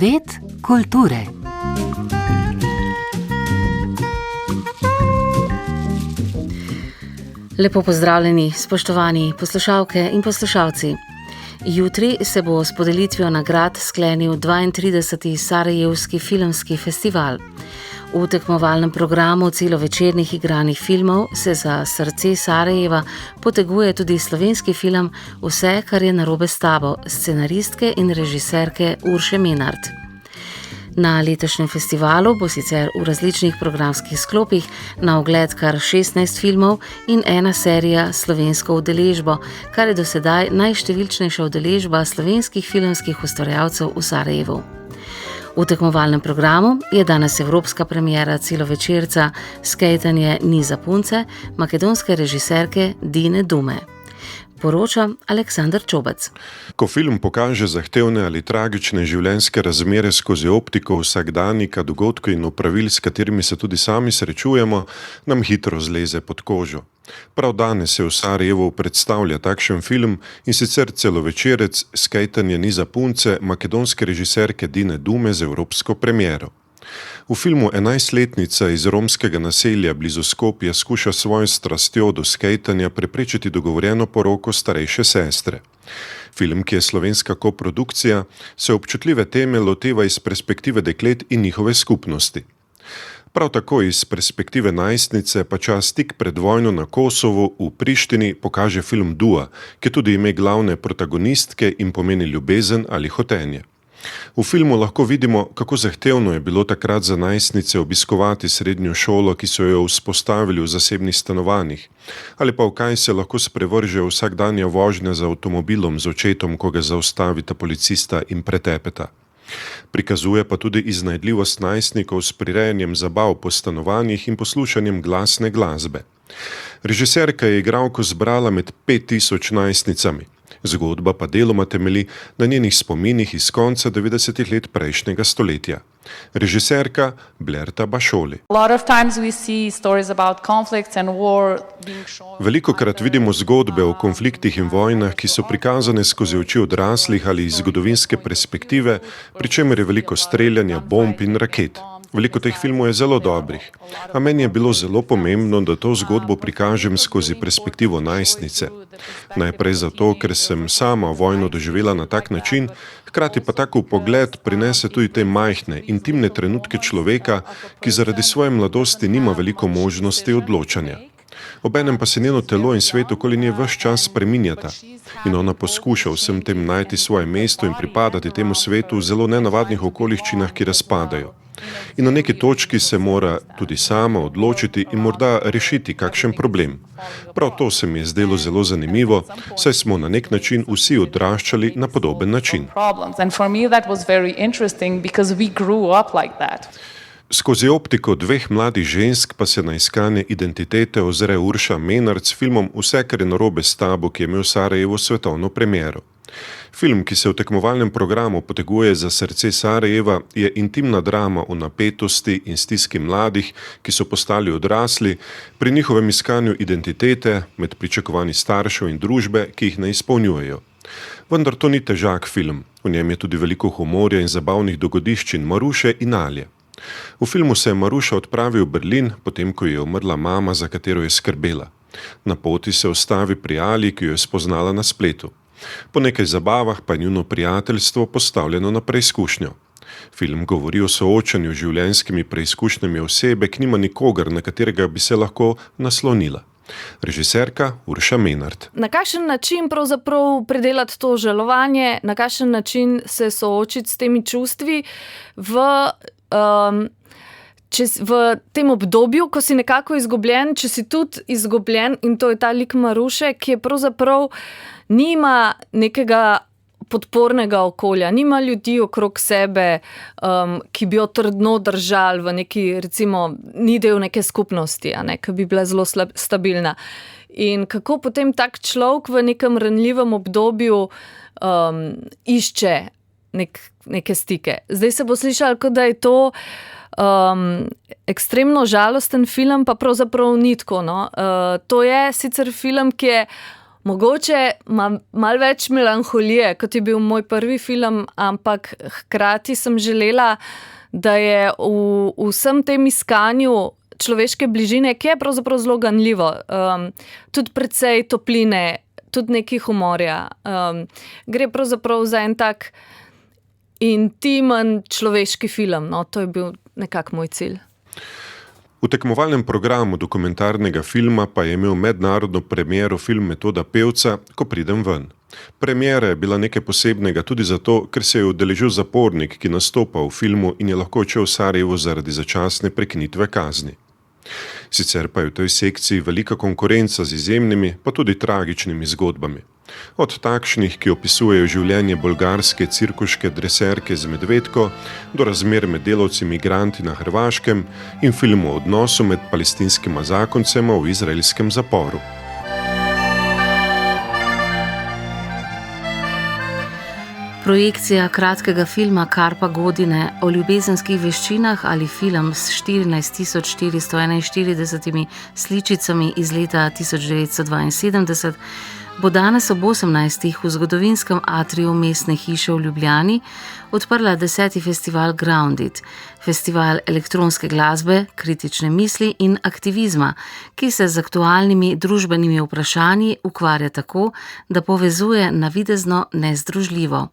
Svet kulture. Lepo pozdravljeni, spoštovani poslušalke in poslušalci. Jutri se bo s podelitvijo nagrad sklenil 32. Sarajevski filmski festival. V tekmovalnem programu celovečernih igranih filmov se za srce Sarajeva poteguje tudi slovenski film Vse, kar je narobe s tabo, scenaristke in režiserke Urše Menart. Na letošnjem festivalu bo sicer v različnih programskih sklopih na ogled kar 16 filmov in ena serija s slovensko udeležbo, kar je do sedaj najštevilčnejša udeležba slovenskih filmskih ustvarjalcev v Sarajevu. V tekmovalnem programu je danes evropska premiera celovečerca Skejtanje ni za punce makedonske režiserke Dine Dume. Poroča Aleksandar Čobec. Ko film pokaže zahtevne ali tragične življenjske razmere skozi optiko vsakdanjika, dogodkov in opravil, s katerimi se tudi sami srečujemo, nam hitro zleze pod kožo. Prav danes se v Sarajevu predstavlja takšen film, in sicer celovečerec Skejtanje ni za punce makedonske režiserke Dine Dume z evropsko premiero. V filmu 11-letnica iz romskega naselja blizu Skopja skuša svojo strastjo do skejtanja preprečiti dogovorjeno poroko starejše sestre. Film, ki je slovenska koprodukcija, se občutljive teme loteva iz perspektive deklet in njihove skupnosti. Prav tako iz perspektive najstnice pa čas tik pred vojno na Kosovu v Prištini pokaže film Dua, ki tudi ime glavne protagonistke in pomeni ljubezen ali hotenje. V filmu lahko vidimo, kako zahtevno je bilo takrat za najstnice obiskovati srednjo šolo, ki so jo vzpostavili v zasebnih stanovanjih, ali pa v kaj se lahko sprevrže vsakdanja vožnja z avtomobilom z očetom, ko ga zaustavita policista in pretepeta. Prikazuje pa tudi iznajdljivost najstnikov s prirejanjem zabav po stanovanjih in poslušanjem glasne glasbe. Režiserka je igralko zbrala med 5000 najstnicami. Zgodba pa deloma temelji na njenih spominih iz konca 90. let prejšnjega stoletja. Režiserka Blerta Bašoli. Velikokrat vidimo zgodbe o konfliktih in vojnah, ki so prikazane skozi oči odraslih ali iz zgodovinske perspektive, pri čemer je veliko streljanja, bomb in raket. Veliko teh filmov je zelo dobrih, a meni je bilo zelo pomembno, da to zgodbo prikažem skozi perspektivo najstnice. Najprej zato, ker sem sama vojno doživela na tak način, hkrati pa tako pogled prinese tudi te majhne, intimne trenutke človeka, ki zaradi svoje mladosti nima veliko možnosti odločanja. Obenem pa se njeno telo in svet okoli nje ves čas spreminjata in ona poskuša vsem tem najti svoje mesto in pripadati temu svetu v zelo nenavadnih okoliščinah, ki razpadajo. In na neki točki se mora tudi sama odločiti in morda rešiti kakšen problem. Prav to se mi je zdelo zelo zanimivo, saj smo na nek način vsi odraščali na podoben način. Skozi optiko dveh mladih žensk pa se na iskanje identitete ozre Urša Menart s filmom Vse, kar je narobe s tabo, ki je imel Sarajevo svetovno premiero. Film, ki se v tekmovalnem programu poteguje za srce Sarajeva, je intimna drama o napetosti in stiski mladih, ki so postali odrasli, pri njihovem iskanju identitete, med pričakovanji staršev in družbe, ki jih ne izpolnjujejo. Vendar to ni težak film, v njem je tudi veliko humorja in zabavnih dogodiščin Maruše in Alje. V filmu se je Maruša odpravi v Berlin, potem ko je umrla mama, za katero je skrbela. Na poti se ustavi pri Alji, ki jo je spoznala na spletu. Po nekaj zabavah pa je njuno prijateljstvo postavljeno na preizkušnjo. Film govori o soočanju z življenjskimi preizkušnjami osebe, ki nima nikogar, na katerega bi se lahko naslonila. Režiserka Urša Menart. Na kakšen način pravzaprav predelati to žalovanje, na kakšen način se soočiti s temi čustvi v tem obdobju, ko si nekako izgubljen, če si tudi izgubljen, in to je ta lik Maruše, ki je pravzaprav nima nekega podpornega okolja, nima ljudi okrog sebe, ki bi jo trdno držali v neki, recimo, ni del neke skupnosti, ki bi bila zelo stabilna. In kako potem tak človek v nekem ranljivem obdobju išče neke stike. Zdaj se bo slišalo, kot da je to ekstremno žalosten film, pa pravzaprav ni tako. No. To je sicer film, ki je Mogoče ima malo več melanholije, kot je bil moj prvi film, ampak hkrati sem želela, da je v vsem tem iskanju človeške bližine, ki je pravzaprav zelo ganljivo, tudi precej topline, tudi nekaj humorja. Gre pravzaprav za en tak intimen človeški film, no, to je bil nekako moj cilj. V tekmovalnem programu dokumentarnega filma pa je imel mednarodno premiero film Metoda pevca, Ko pridem ven. Premiera je bila nekaj posebnega tudi zato, ker se je udeležil zapornik, ki nastopa v filmu in je lahko odšel v Sarajevo zaradi začasne prekinitve kazni. Sicer pa je v tej sekciji velika konkurenca z izjemnimi, pa tudi tragičnimi zgodbami. Od takšnih, ki opisujejo življenje bolgarske cirkuške dreserke z medvedko, do razmer med delavci migranti na Hrvaškem in filmu o odnosu med palestinskima zakoncema v izraelskem zaporu. Projekcija kratkega filma Karpa Godine o ljubezenskih veščinah ali film s 14.441 sličicami iz leta 1972 bo danes ob 18. v zgodovinskem atriju Mestne hiše v Ljubljani odprla 10. festival Grounded, festival elektronske glasbe, kritične misli in aktivizma, ki se z aktualnimi družbenimi vprašanji ukvarja tako, da povezuje navidezno nezdružljivo.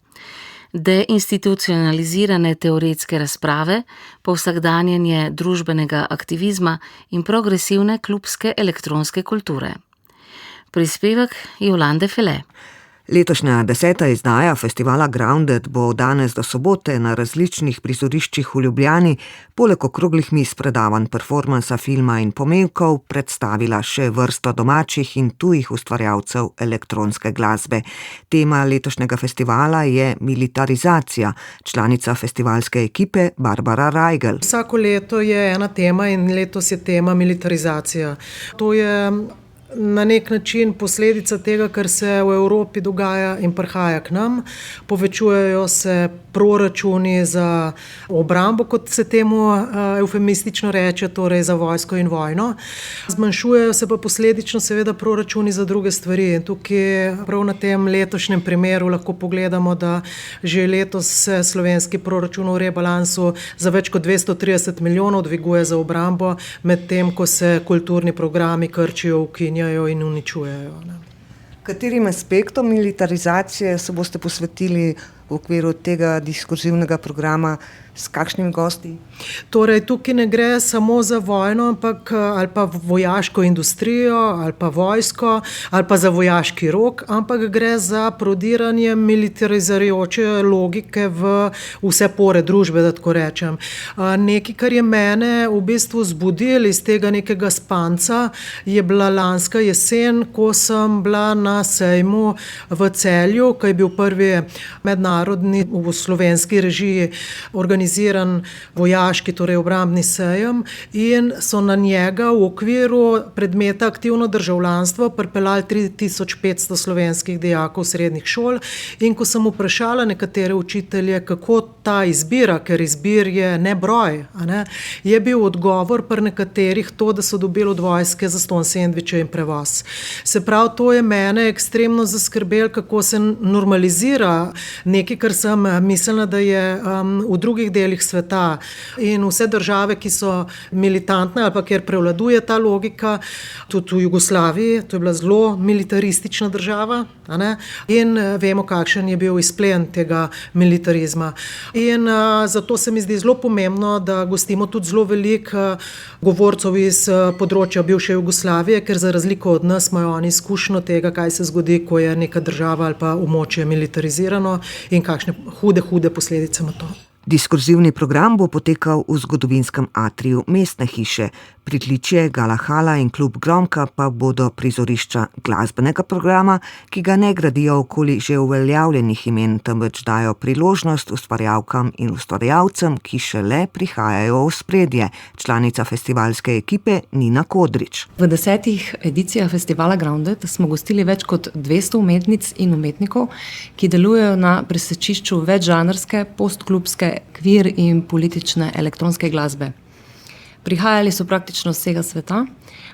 Deinstitucionalizirane teoretske razprave, povsakdanjenje družbenega aktivizma in progresivne klubske elektronske kulture. Prispevek Jolande Fele. Letošnja 10. izdaja festivala Grounded bo danes do sobote na različnih prizoriščih v Ljubljani poleg okroglih miz, predavanj, performansa, filma in pomevkov predstavila še vrsto domačih in tujih ustvarjalcev elektronske glasbe. Tema letošnjega festivala je militarizacija. Članica festivalske ekipe Barbara Rajgel. Vsako leto je ena tema in letos je tema militarizacija. To je na nek način posledica tega, kar se v Evropi dogaja in prihaja k nam. Povečujejo se proračuni za obrambo, kot se temu eufemistično reče, torej za vojsko in vojno. Zmanjšujejo se pa posledično seveda proračuni za druge stvari. In tukaj prav na tem letošnjem primeru lahko pogledamo, da že letos se slovenski proračun v rebalansu za več kot 230 milijonov dviguje za obrambo, medtem ko se kulturni programi krčijo, ukinjajo in uničujejo. Katerim aspektom militarizacije se boste posvetili v okviru tega diskurzivnega programa, s kakšnimi gosti? Torej, tukaj ne gre samo za vojno, ampak ali pa vojaško industrijo, ali pa vojsko, ali pa za vojaški rok, ampak gre za prodiranje militarizirajoče logike v vse pore družbe, da tako rečem. Nekaj, kar je mene v bistvu zbudilo iz tega nekega spanca, je bila lanska jesen, ko sem bila na sejmu v Celju, ko je bil prvi mednarodni v slovenski režiji organiziran vojaški, torej obrambni sejem, in so na njega v okviru predmeta aktivno državljanstvo pripeljali 3500 slovenskih dijakov srednjih šol. In ko sem vprašala nekatere učitelje, kako ta izbira, ker izbir je nebroj, je bil odgovor pri nekaterih to, da so dobili od vojske zastonj sendviče in prevoz. Se pravi, to je mene ekstremno zaskrbelo, kako se normalizira nekaj, kar sem mislila, da je v drugih delih sveta in vse države, ki so militantne ali pa kjer prevladuje ta logika, tudi v Jugoslaviji, to je bila zelo militaristična država, in vemo, kakšen je bil izplen tega militarizma. In zato se mi zdi zelo pomembno, da gostimo tudi zelo veliko govorcev iz področja bivše Jugoslavije, ker za razliko od nas imajo oni izkušnjo tega, kaj se zgodi, ko je neka država ali pa območje militarizirano in kakšne hude posledice ima to. Diskurzivni program bo potekal v zgodovinskem atriju Mestne hiše. Pritličje, Gala hala in klub Gromka pa bodo prizorišča glasbenega programa, ki ga ne gradijo okoli že uveljavljenih imen, temveč dajo priložnost ustvarjalkam in ustvarjalcem, ki šele prihajajo v spredje. Članica festivalske ekipe Nina Kodrič. V 10 edicijah festivala Grounded smo gostili več kot 200 umetnic in umetnikov, ki delujejo na presečišču večžanrske, postklubske, kvir in politične elektronske glasbe. Prihajali so praktično z vsega sveta,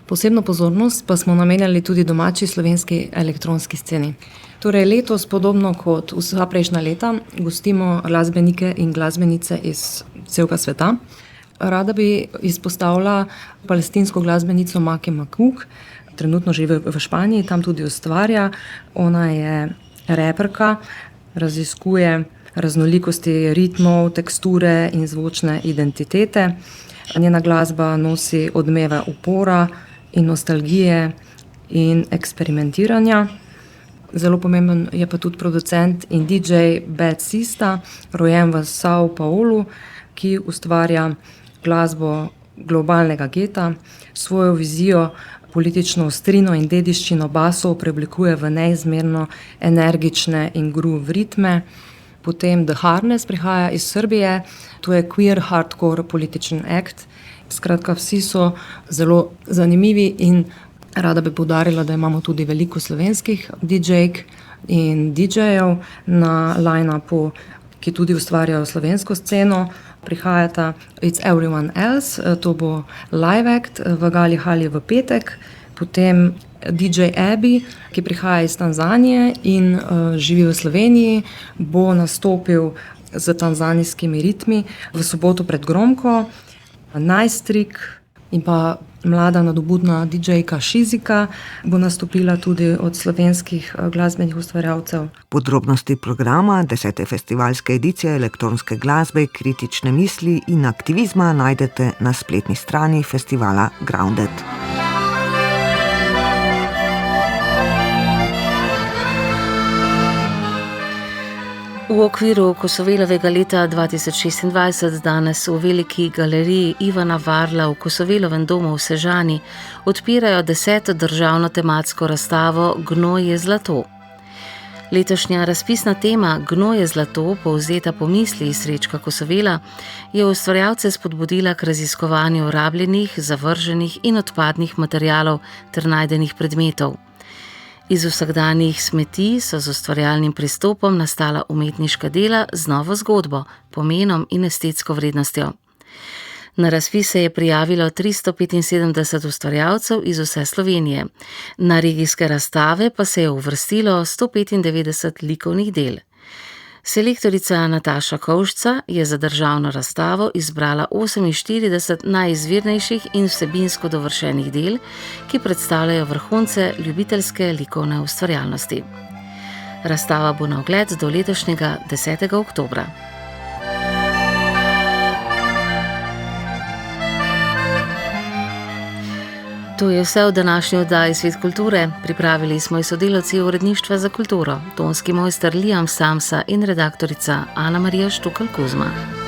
Posebno pozornost pa smo namenjali tudi domači slovenski elektronski sceni. Torej letos, podobno kot vsa prejšnja leta, gostimo glasbenike in glasbenice iz celega sveta. Rada bi izpostavila palestinsko glasbenico Maki Makuk, trenutno živi v Španiji, tam tudi ustvarja. Ona je reperka, raziskuje raznolikosti ritmov, teksture in zvočne identitete. Njena glasba nosi odmeve upora in nostalgije in eksperimentiranja. Zelo pomemben je pa tudi producent in DJ Bad Sista, rojen v São Paulo, ki ustvarja glasbo globalnega geta, svojo vizijo, politično ostrino in dediščino basov preoblikuje v neizmerno energične in groove ritme. Potem The Harness prihaja iz Srbije, to je queer hardcore političen act. Skratka, vsi so zelo zanimivi in rada bi poudarila, da imamo tudi veliko slovenskih DJ-k in DJ-jev na line-upu, ki tudi ustvarjajo slovensko sceno. Prihajata It's Everyone Else, to bo live act v Gali Hali v petek. Potem DJ Abby, ki prihaja iz Tanzanije in živi v Sloveniji, bo nastopil z tanzanijskimi ritmi v soboto pred Gromko. Najstrik in pa mlada nadobudna DJ-ka Šizika bo nastopila tudi od slovenskih glasbenih ustvarjalcev. Podrobnosti programa 10. festivalske edicije elektronske glasbe, kritične misli in aktivizma najdete na spletni strani festivala Grounded. V okviru Kosovelovega leta 2026 danes v veliki galeriji Ivana Varla v Kosovelovem domu v Sežani odpirajo 10. državno tematsko razstavo Gnoj je zlato. Letošnja razpisna tema Gnoj je zlato, povzeta po misli Srečka Kosovela, je ustvarjalce spodbudila k raziskovanju rabljenih, zavrženih in odpadnih materialov ter najdenih predmetov. Iz vsakdanjih smeti so z ustvarjalnim pristopom nastala umetniška dela z novo zgodbo, pomenom in estetsko vrednostjo. Na razpis se je prijavilo 375 ustvarjalcev iz vse Slovenije. Na regijske razstave pa se je uvrstilo 195 likovnih del. Selektorica Nataša Kovšca je za državno razstavo izbrala 48 najizvirnejših in vsebinsko dovršenih del, ki predstavljajo vrhunce ljubiteljske likovne ustvarjalnosti. Razstava bo na ogled do letošnjega 10. oktobra. To je vse v današnji oddaji Svet kulture. Pripravili smo jo sodelavci Uredništva za kulturo, tonski mojster Liam Samsa in redaktorica Ana Marija Štukal Kuzma.